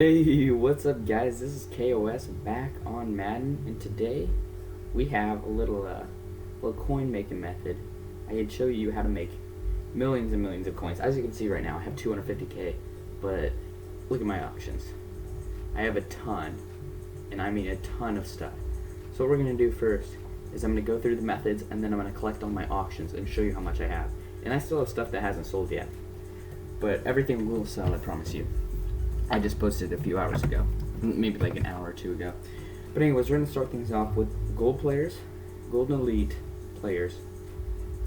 Hey, what's up guys? This is KOS back on Madden, and today we have a little coin making method. I can show you how to make millions and millions of coins. As you can see right now, I have 250k, but look at my options. I have a ton, and I mean a ton of stuff. So what we're gonna do first is I'm gonna go through the methods, and then I'm gonna collect all my auctions and show you how much I have. And I still have stuff that hasn't sold yet, but everything will sell, I promise you. I just posted a few hours ago, maybe like an hour or two ago. But anyways, we're gonna start things off with gold players, golden elite players,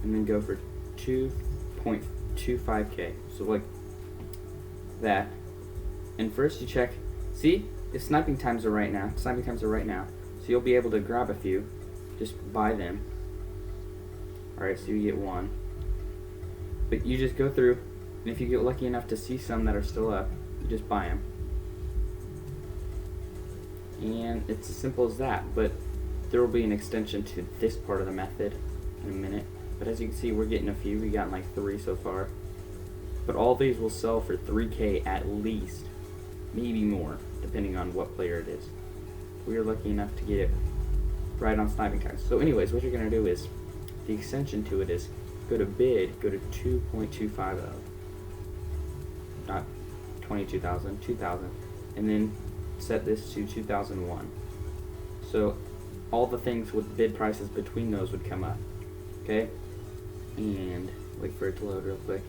and then go for 2.25k. So like that. And first you check, see if sniping times are right now. Sniping times are right now, so you'll be able to grab a few, just buy them. All right, so you get one. But you just go through, and if you get lucky enough to see some that are still up, you just buy them, and it's as simple as that. But there will be an extension to this part of the method in a minute. But as you can see, we're getting a few. We got like 3 so far, but all these will sell for 3k at least, maybe more depending on what player it is. We are lucky enough to get it right on sniping time. So anyways, what you're gonna do is, the extension to it is, go to bid, go to 2.250, not 22,000, 2,000, and then set this to 2001. So all the things with bid prices between those would come up. Okay, and wait for it to load real quick,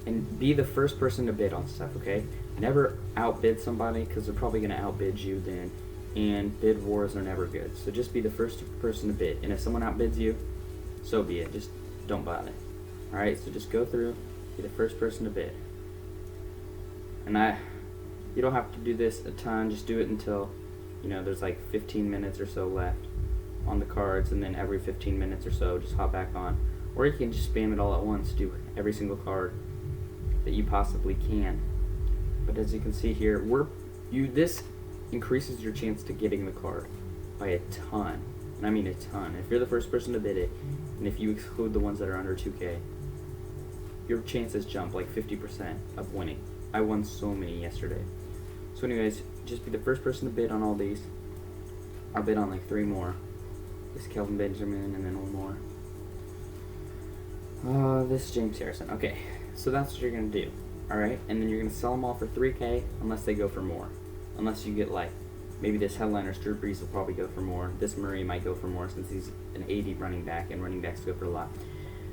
and be the first person to bid on stuff. Okay, never outbid somebody, because they're probably going to outbid you then, and bid wars are never good. So just be the first person to bid, and if someone outbids you, so be it. Just don't buy it. Alright, so just go through, be the first person to bid. And you don't have to do this a ton, just do it until, there's like 15 minutes or so left on the cards, and then every 15 minutes or so, just hop back on. Or you can just spam it all at once, do every single card that you possibly can. But as you can see here, this increases your chance to getting the card by a ton. And I mean a ton. If you're the first person to bid it, and if you exclude the ones that are under 2k, your chances jump like 50% of winning. I won so many yesterday. So anyways, just be the first person to bid on all these. I'll bid on like 3 more. This Kelvin Benjamin, and then 1 more. This James Harrison. Okay, so that's what you're gonna do. Alright, and then you're gonna sell them all for 3k unless they go for more. Unless you get like, maybe this headliner Drew Brees will probably go for more. This Murray might go for more since he's an 80 running back, and running backs go for a lot.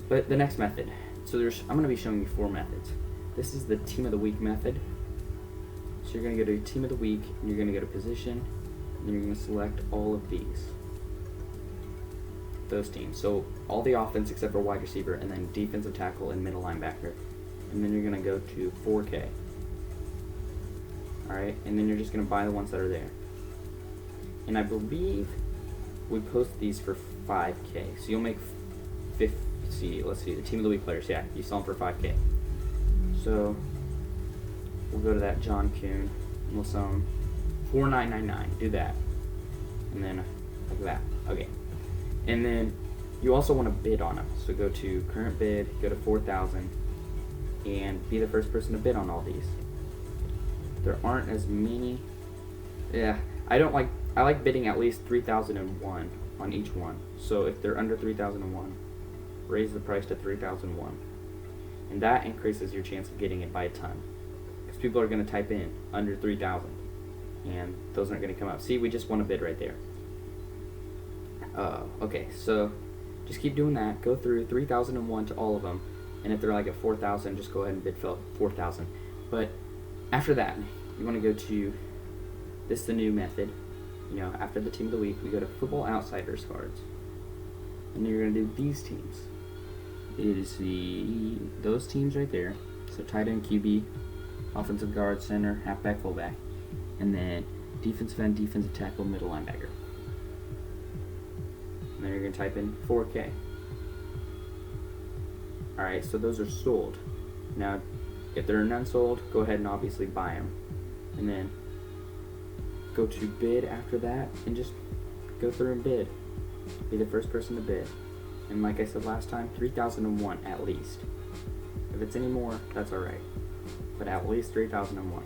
But the next method. So I'm gonna be showing you 4 methods. This is the team of the week method. So you're going to go to team of the week, and you're going to go to position, and then you're going to select all of those teams. So all the offense except for wide receiver, and then defensive tackle and middle linebacker. And then you're going to go to 4K. Alright, and then you're just going to buy the ones that are there. And I believe we post these for 5K. So you'll make let's see, the team of the week players. Yeah, you sell them for 5K. So we'll go to that John Kuhn, and we'll sell him $4,999. Do that, and then like that. Okay, and then you also want to bid on them. So go to current bid, go to 4,000, and be the first person to bid on all these. There aren't as many. Yeah, I like bidding at least 3,001 on each one. So if they're under 3,001, raise the price to 3,001. And that increases your chance of getting it by a ton, because people are going to type in under 3,000, and those aren't going to come up. See, we just won a bid right there. Okay, so just keep doing that. Go through 3,001 to all of them, and if they're like at 4,000, just go ahead and bid 4,000. But after that, you want to go to the new method. After the team of the week, we go to Football Outsiders cards, and you're going to do these teams. It is those teams right there. So tight end, QB, offensive guard, center, halfback, fullback, and then defensive end, defensive tackle, middle linebacker. And then you're gonna type in 4K. Alright, so those are sold. Now, if there are none sold, go ahead and obviously buy them. And then go to bid after that, and just go through and bid. Be the first person to bid. And like I said last time, 3,001 at least. If it's any more, that's alright. But at least 3,001.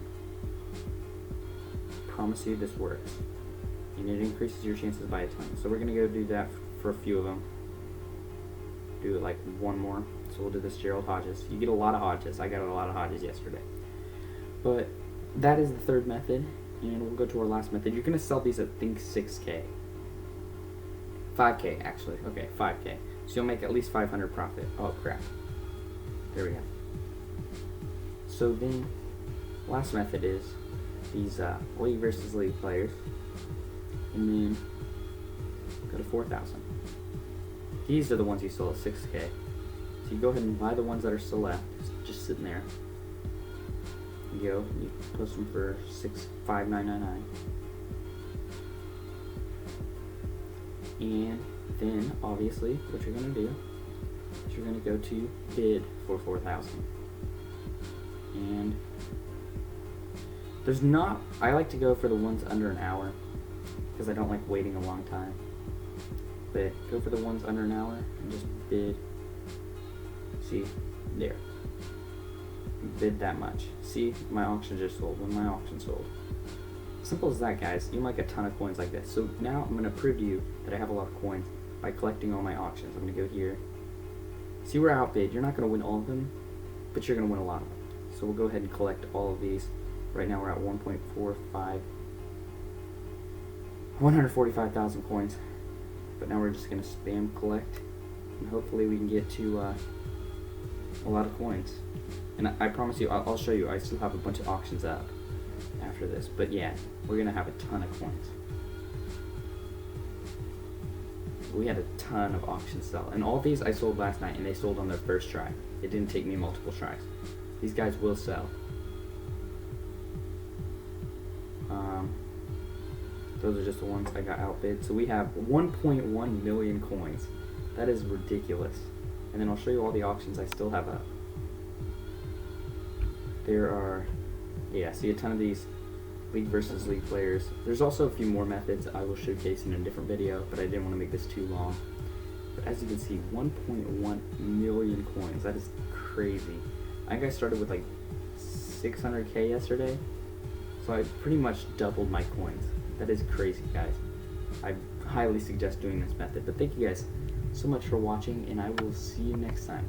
promise you this works. And it increases your chances by a ton. So we're gonna go do that for a few of them. Do like one more. So we'll do this Gerald Hodges. You get a lot of Hodges. I got a lot of Hodges yesterday. But that is the third method. And we'll go to our last method. You're gonna sell these at, I think, 6K. 5K actually. Okay, 5K. So you'll make at least 500 profit. Oh crap. There we go. So then, last method is these league versus league players. And then go to 4,000. These are the ones you sold at 6K. So you go ahead and buy the ones that are still left, just sitting there. You post them for $5,999. And then, obviously, what you're gonna do is you're gonna go to bid for 4,000. And I like to go for the ones under an hour because I don't like waiting a long time. But go for the ones under an hour and just bid. See, there. Bid that much. See, my auction just sold. When my auction sold. Simple as that, guys. You make a ton of coins like this. So now I'm going to prove to you that I have a lot of coins by collecting all my auctions. I'm going to go here. See where I outbid. You're not going to win all of them, but you're going to win a lot of them. So we'll go ahead and collect all of these. Right now we're at 145,000 coins. But now we're just going to spam collect. And hopefully we can get to a lot of coins. And I promise you, I'll show you, I still have a bunch of auctions up after this. But yeah, we're going to have a ton of coins. We had a ton of auctions sell. And all these I sold last night, and they sold on their first try. It didn't take me multiple tries. These guys will sell. Those are just the ones I got outbid. So we have 1.1 million coins. That is ridiculous. And then I'll show you all the auctions I still have up. There are, see a ton of these league versus league players. There's also a few more methods I will showcase in a different video, but I didn't want to make this too long. But as you can see, 1.1 million coins. That is crazy. I think I started with like 600K yesterday, so I pretty much doubled my coins. That is crazy, guys. I highly suggest doing this method. But thank you guys so much for watching, and I will see you next time.